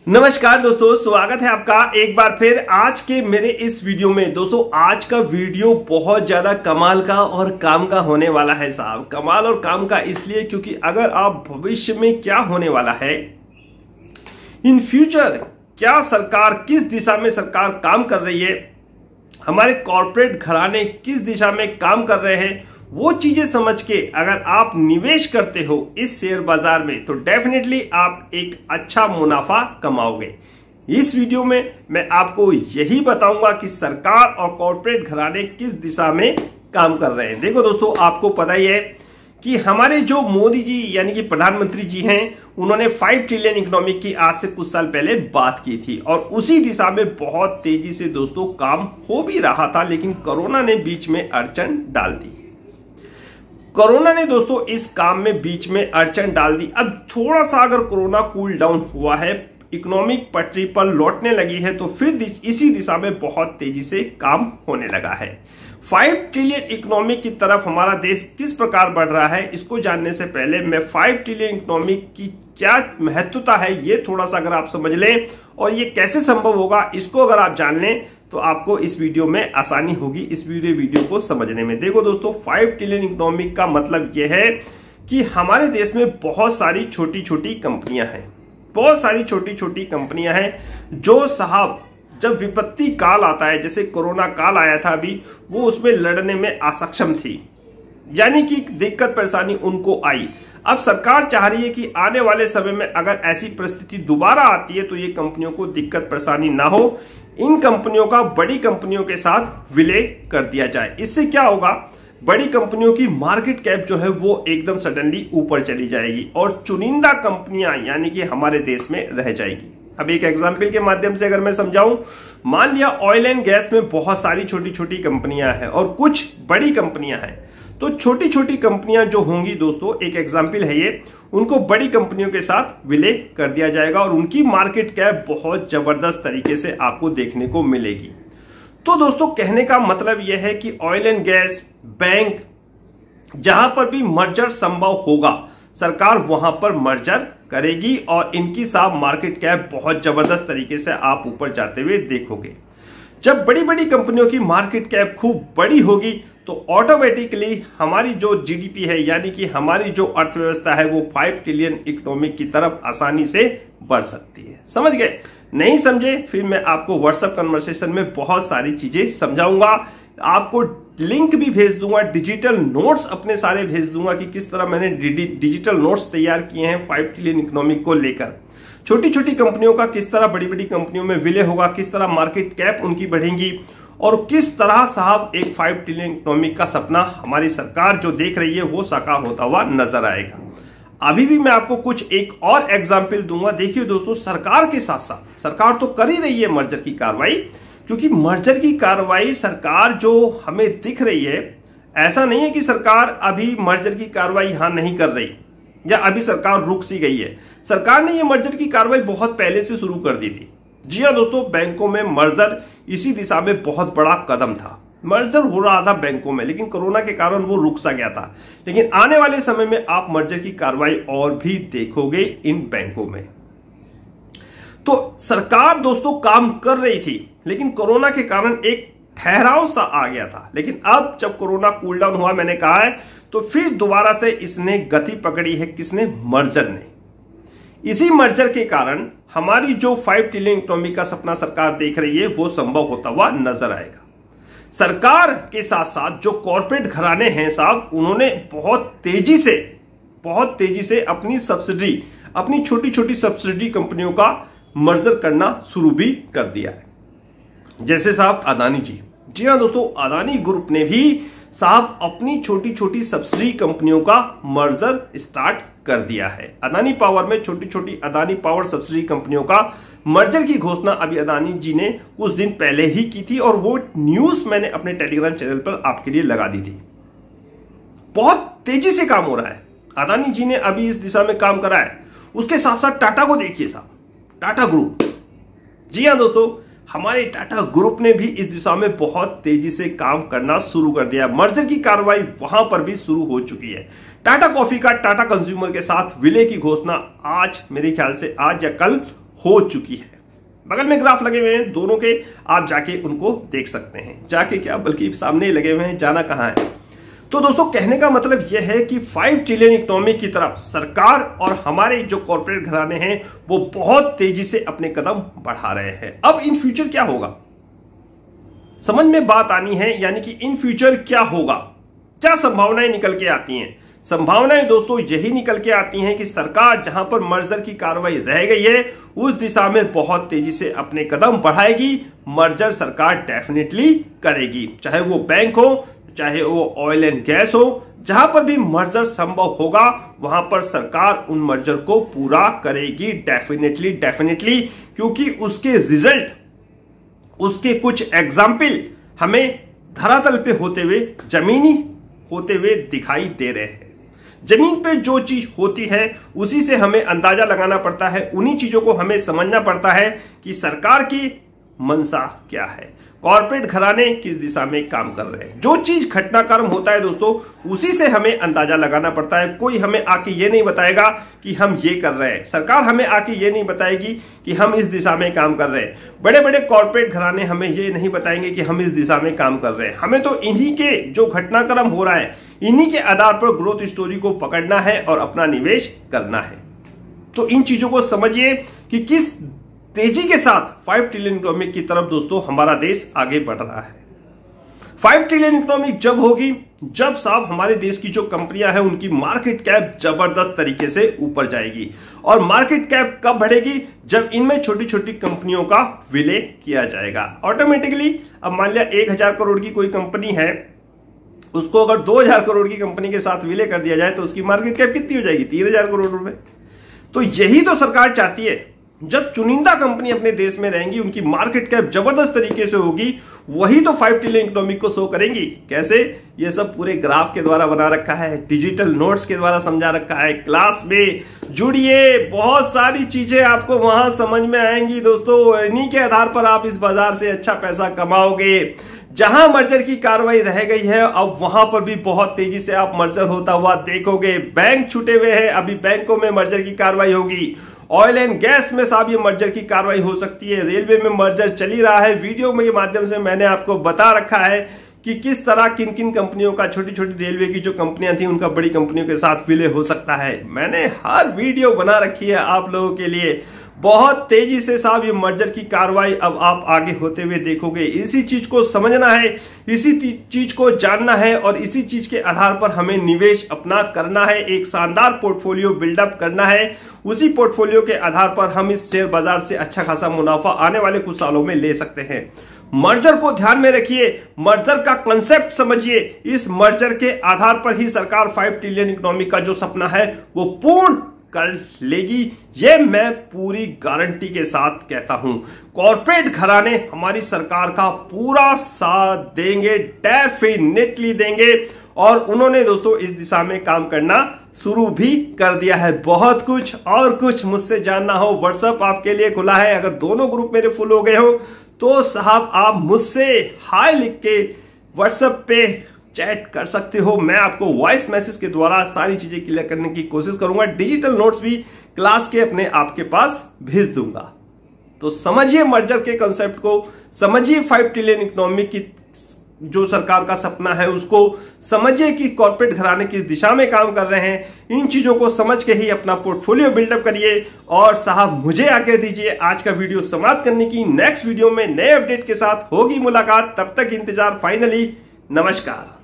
नमस्कार दोस्तों, स्वागत है आपका एक बार फिर आज के मेरे इस वीडियो में। दोस्तों आज का वीडियो बहुत ज्यादा कमाल का और काम का होने वाला है साहब। कमाल और काम का इसलिए क्योंकि अगर आप भविष्य में क्या होने वाला है, इन फ्यूचर क्या सरकार किस दिशा में सरकार काम कर रही है, हमारे कॉर्पोरेट घराने किस दिशा में काम कर रहे हैं, वो चीजें समझ के अगर आप निवेश करते हो इस शेयर बाजार में तो डेफिनेटली आप एक अच्छा मुनाफा कमाओगे। इस वीडियो में मैं आपको यही बताऊंगा कि सरकार और कॉर्पोरेट घराने किस दिशा में काम कर रहे हैं। देखो दोस्तों, आपको पता ही है कि हमारे जो मोदी जी यानी कि प्रधानमंत्री जी हैं, उन्होंने 5 ट्रिलियन इकोनॉमिक की आज से कुछ साल पहले बात की थी और उसी दिशा में बहुत तेजी से दोस्तों काम हो भी रहा था, लेकिन कोरोना ने बीच में अड़चन डाल दी। कोरोना ने दोस्तों इस काम में बीच में अड़चन डाल दी। अब थोड़ा सा अगर कोरोना कूल डाउन हुआ है, इकोनॉमिक पटरी पर लौटने लगी है, तो फिर इसी दिशा में बहुत तेजी से काम होने लगा है। 5 ट्रिलियन इकोनॉमिक की तरफ हमारा देश किस प्रकार बढ़ रहा है, इसको जानने से पहले मैं 5 ट्रिलियन इकोनॉमिक की क्या महत्वता है ये थोड़ा सा अगर आप समझ लें और ये कैसे संभव होगा, इसको अगर आप जान लें तो आपको इस वीडियो में आसानी होगी इस वीडियो को समझने में। देखो दोस्तों, 5 ट्रिलियन इकोनॉमिक का मतलब यह है कि हमारे देश में बहुत सारी छोटी छोटी कंपनियां हैं, बहुत सारी छोटी छोटी कंपनियां हैं जो साहब जब विपत्ति काल आता है, जैसे कोरोना काल आया था अभी, वो उसमें लड़ने में असक्षम थी, यानी कि दिक्कत परेशानी उनको आई। अब सरकार चाह रही है कि आने वाले समय में अगर ऐसी परिस्थिति दोबारा आती है तो ये कंपनियों को दिक्कत परेशानी ना हो, इन कंपनियों का बड़ी कंपनियों के साथ विलय कर दिया जाए। इससे क्या होगा, बड़ी कंपनियों की मार्केट कैप जो है वो एकदम सडनली ऊपर चली जाएगी और चुनिंदा कंपनियां यानी कि हमारे देश में रह जाएगी। अब एक एग्जाम्पल के माध्यम से अगर मैं समझाऊं, मान लिया ऑयल एंड गैस में बहुत सारी छोटी छोटी कंपनियां हैं और कुछ बड़ी कंपनियां हैं, तो छोटी छोटी कंपनियां जो होंगी दोस्तों, एक एग्जाम्पल है ये, उनको बड़ी कंपनियों के साथ विलय कर दिया जाएगा और उनकी मार्केट कैप बहुत जबरदस्त तरीके से आपको देखने को मिलेगी। तो दोस्तों कहने का मतलब यह है कि ऑयल एंड गैस, बैंक, जहां पर भी मर्जर संभव होगा सरकार वहां पर मर्जर करेगी और इनकी साहब मार्केट कैप बहुत जबरदस्त तरीके से आप ऊपर जाते हुए देखोगे। जब बड़ी बड़ी कंपनियों की मार्केट कैप खूब बड़ी होगी तो ऑटोमेटिकली हमारी जो जीडीपी है यानी कि हमारी जो अर्थव्यवस्था है वो 5 ट्रिलियन इकोनॉमिक की तरफ आसानी से बढ़ सकती है। समझ गए? नहीं समझे फिर मैं आपको व्हाट्सएप कन्वर्सेशन में बहुत सारी चीजें समझाऊंगा, आपको लिंक भी भेज दूंगा, डिजिटल नोट्स अपने सारे भेज दूंगा कि किस तरह मैंने डिजिटल नोट्स तैयार किए हैं 5 ट्रिलियन इकोनॉमिक को लेकर। छोटी छोटी कंपनियों का किस तरह बड़ी बड़ी कंपनियों में विलय होगा, किस तरह मार्केट कैप उनकी बढ़ेंगी और किस तरह साहब एक 5 ट्रिलियन इकोनॉमिक का सपना हमारी सरकार जो देख रही है वो साकार होता हुआ नजर आएगा। अभी भी मैं आपको कुछ एक और एग्जाम्पल दूंगा। देखिए दोस्तों, सरकार के साथ साथ सरकार तो कर ही रही है मर्जर की कार्रवाई, क्योंकि मर्जर की कार्रवाई सरकार जो हमें दिख रही है, ऐसा नहीं है कि सरकार अभी मर्जर की कार्रवाई यहां नहीं कर रही या अभी सरकार रुक सी गई है। सरकार ने यह मर्जर की कार्रवाई बहुत पहले से शुरू कर दी थी। जी हाँ दोस्तों, बैंकों में मर्जर इसी दिशा में बहुत बड़ा कदम था। मर्जर हो रहा था बैंकों में, लेकिन कोरोना के कारण वो रुक सा गया था। लेकिन आने वाले समय में आप मर्जर की कार्रवाई और भी देखोगे इन बैंकों में। तो सरकार दोस्तों काम कर रही थी, लेकिन कोरोना के कारण एक ठहराव सा आ गया था। लेकिन अब जब कोरोना कूल डाउन हुआ, मैंने कहा है, तो फिर दोबारा से इसने गति पकड़ी है। किसने? मर्जर ने। इसी मर्जर के कारण हमारी जो 5 ट्रिलियन इकोनॉमी का सपना सरकार देख रही है वो संभव होता हुआ नजर आएगा। सरकार के साथ साथ जो कॉर्पोरेट घराने हैं साहब, उन्होंने बहुत तेजी से अपनी सब्सिडी, अपनी छोटी छोटी सब्सिडी कंपनियों का मर्जर करना शुरू भी कर दिया है। जैसे साहब अदानी जी, जी हाँ दोस्तों, अदानी ग्रुप ने भी साहब अपनी छोटी छोटी सब्सिडी कंपनियों का मर्जर स्टार्ट कर दिया है। अदानी पावर में छोटी छोटी अदानी पावर सब्सिडी कंपनियों का मर्जर की घोषणा अभी अदानी जी ने कुछ दिन पहले ही की थी और वो न्यूज मैंने अपने टेलीग्राम चैनल पर आपके लिए लगा दी थी। बहुत तेजी से काम हो रहा है। अदानी जी ने अभी इस दिशा में काम करा है। उसके साथ साथ टाटा को देखिए साहब, टाटा ग्रुप, जी हाँ दोस्तों, हमारे टाटा ग्रुप ने भी इस दिशा में बहुत तेजी से काम करना शुरू कर दिया। मर्जर की कार्रवाई वहां पर भी शुरू हो चुकी है। टाटा कॉफी का टाटा कंज्यूमर के साथ विलय की घोषणा आज, मेरे ख्याल से आज या कल हो चुकी है। बगल में ग्राफ लगे हुए हैं दोनों के, आप जाके उनको देख सकते हैं। जाके क्या, बल्कि सामने ही लगे हुए हैं, जाना कहां है। तो दोस्तों कहने का मतलब यह है कि 5 ट्रिलियन इकोनॉमी की तरफ सरकार और हमारे जो कॉर्पोरेट घराने हैं वो बहुत तेजी से अपने कदम बढ़ा रहे हैं। अब इन फ्यूचर क्या होगा, समझ में बात आनी है। यानी कि इन फ्यूचर क्या होगा, क्या संभावनाएं निकल के आती हैं। संभावनाएं दोस्तों यही निकल के आती हैं कि सरकार जहां पर मर्जर की कार्रवाई रह गई है उस दिशा में बहुत तेजी से अपने कदम बढ़ाएगी। मर्जर सरकार डेफिनेटली करेगी, चाहे वो बैंक हो, चाहे वो ऑयल एंड गैस हो, जहां पर भी मर्जर संभव होगा वहां पर सरकार उन मर्जर को पूरा करेगी डेफिनेटली, क्योंकि उसके रिजल्ट, उसके कुछ एग्जाम्पल हमें धरातल पे होते हुए, जमीनी होते हुए दिखाई दे रहे हैं। जमीन पे जो चीज होती है उसी से हमें अंदाजा लगाना पड़ता है, उन्हीं चीजों को हमें समझना पड़ता है कि सरकार की मंशा क्या है, कॉर्पोरेट घराने किस दिशा में काम कर रहे हैं। जो चीज घटनाक्रम होता है दोस्तों उसी से हमें अंदाजा लगाना पड़ता है। कोई हमें आके ये नहीं बताएगा कि हम ये कर रहे हैं, सरकार हमें आके ये नहीं बताएगी कि हम इस दिशा में काम कर रहे हैं, बड़े बड़े कॉर्पोरेट घराने हमें ये नहीं बताएंगे कि हम इस दिशा में काम कर रहे हैं। हमें तो इन्हीं के जो घटनाक्रम हो रहा है इन्हीं के आधार पर ग्रोथ स्टोरी को पकड़ना है और अपना निवेश करना है। तो इन चीजों को समझिए कि किस तेजी के साथ 5 ट्रिलियन इकोनॉमी की तरफ दोस्तों हमारा देश आगे बढ़ रहा है। 5 ट्रिलियन इकोनॉमी जब होगी जब साहब हमारे देश की जो कंपनियां हैं उनकी मार्केट कैप जबरदस्त तरीके से ऊपर जाएगी। और मार्केट कैप कब बढ़ेगी, जब इनमें छोटी छोटी कंपनियों का विलय किया जाएगा ऑटोमेटिकली। अब मान लिया 1000 करोड़ की कोई कंपनी है, उसको अगर 2000 करोड़ की कंपनी के साथ विलय कर दिया जाए तो उसकी मार्केट कैप कितनी हो जाएगी, 3000 करोड़ रुपए। तो यही तो सरकार चाहती है, जब चुनिंदा कंपनी अपने देश में रहेंगी उनकी मार्केट कैप जबरदस्त तरीके से होगी, वही तो 5 ट्रिलियन इकोनॉमी को शो करेंगी। कैसे, ये सब पूरे ग्राफ के द्वारा बना रखा है, डिजिटल नोट्स के द्वारा समझा रखा है। क्लास में जुड़िए, बहुत सारी चीजें आपको वहां समझ में आएंगी दोस्तों। इन्हीं के आधार पर आप इस बाजार से अच्छा पैसा कमाओगे। जहां मर्जर की कार्रवाई रह गई है अब वहां पर भी बहुत तेजी से आप मर्जर होता हुआ देखोगे। बैंक छूटे हुए हैं, अभी बैंकों में मर्जर की कार्रवाई होगी। ऑयल एंड गैस में साहब ये मर्जर की कार्रवाई हो सकती है। रेलवे में मर्जर चल ही रहा है। वीडियो के माध्यम से मैंने आपको बता रखा है कि किस तरह किन किन कंपनियों का, छोटी छोटी रेलवे की जो कंपनियां थी उनका बड़ी कंपनियों के साथ विलय हो सकता है। मैंने हर वीडियो बना रखी है आप लोगों के लिए। बहुत तेजी से साहब ये मर्जर की कार्रवाई अब आप आगे होते हुए देखोगे। इसी चीज को समझना है, इसी चीज को जानना है और इसी चीज के आधार पर हमें निवेश अपना करना है, एक शानदार पोर्टफोलियो बिल्डअप करना है। उसी पोर्टफोलियो के आधार पर हम इस शेयर बाजार से अच्छा खासा मुनाफा आने वाले कुछ सालों में ले सकते हैं। मर्जर को ध्यान में रखिए, मर्जर का कंसेप्ट समझिए। इस मर्जर के आधार पर ही सरकार 5 ट्रिलियन इकोनॉमी का जो सपना है वो पूर्ण कर लेगी, ये मैं पूरी गारंटी के साथ कहता हूं। कॉर्पोरेट घराने हमारी सरकार का पूरा साथ देंगे, डेफिनेटली देंगे। और उन्होंने दोस्तों इस दिशा में काम करना शुरू भी कर दिया है। बहुत कुछ और कुछ मुझसे जानना हो, व्हाट्सएप आपके लिए खुला है। अगर दोनों ग्रुप मेरे फुल हो गए हो तो साहब आप मुझसे हाय लिख के व्हाट्सएप पे चैट कर सकते हो। मैं आपको वॉइस मैसेज के द्वारा सारी चीजें क्लियर करने की कोशिश करूंगा। डिजिटल नोट्स भी क्लास के अपने आपके पास भेज दूंगा। तो समझिए मर्जर के कंसेप्ट को, समझिए 5 ट्रिलियन इकोनॉमी की जो सरकार का सपना है उसको समझिए कि कॉर्पोरेट घराने किस दिशा में काम कर रहे हैं। इन चीजों को समझ के ही अपना पोर्टफोलियो बिल्डअप करिए। और साहब मुझे आगे दीजिए आज का वीडियो समाप्त करने की। नेक्स्ट वीडियो में नए अपडेट के साथ होगी मुलाकात, तब तक इंतजार। फाइनली नमस्कार।